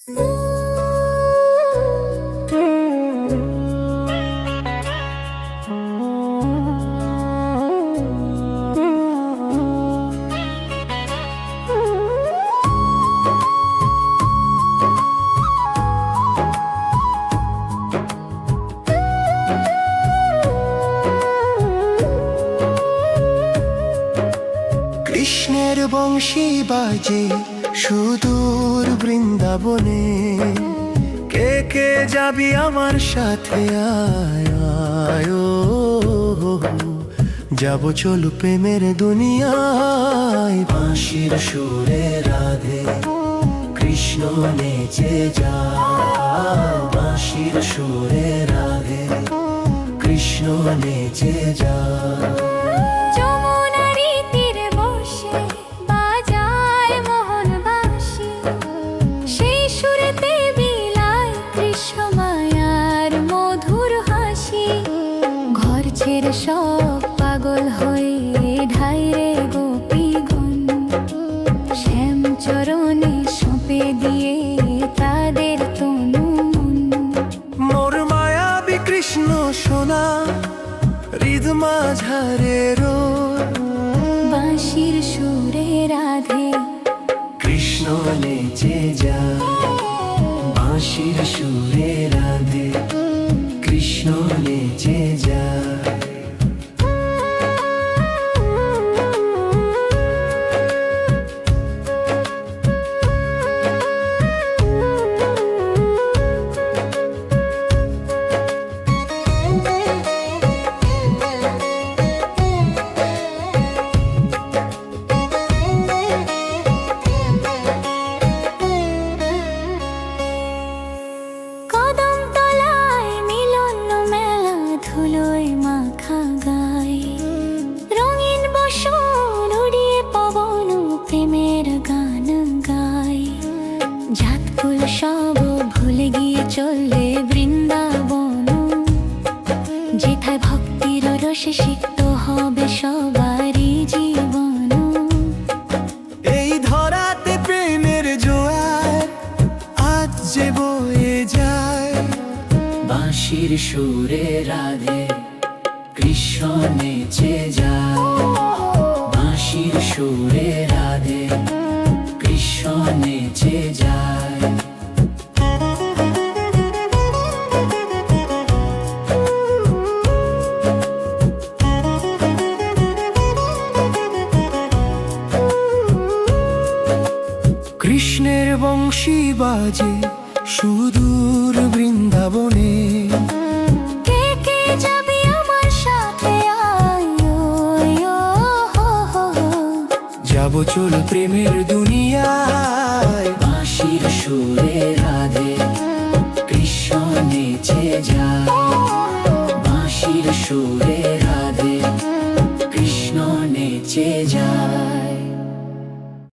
কৃষ্ণের বংশী বাজে সুদূর বৃন্দাবনে, কে কে যাবি আমার সাথে? আয় আয় ও, যাব চল প্রেমের দুনিয়ায়। বাঁশির সুরে রাধে কৃষ্ণ নেচে যা, বাঁশির সুরে রাধে কৃষ্ণ নেচে যা। সব পাগল হয়ে ঢাইরে গোপীগণ, শ্যাম চরণে সঁপে দিয়ে তাদের তনু মন। মোর মায়াবী কৃষ্ণ সোনা হৃদ মাঝারে রো, বাঁশির সুরে রাধে কৃষ্ণ নেচে যা, বাঁশির সুরে রাধে কৃষ্ণ নেচে যা। সব ভুলে গিয়ে চললে বৃন্দাবন, যেথায় ভক্তির রসে সিক্ত হবে সবারই জীবন। এই ধরাতে প্রেমের জোয়ার আজ যে বয়ে যায়, বাঁশির সুরে রাধে কৃষ্ণ নেচে যায়, বাঁশির সুরে রাধে কৃষ্ণ নেচে যায়। কৃষ্ণের বংশী বাজে সুদূর বৃন্দাবনে, কে কে যাবি আমার সাথে? আয় যাব চল প্রেমের দুনিয়ায়। বাঁশির সুরে রাধে কৃষ্ণ নেচে যায়, বাঁশির সুরে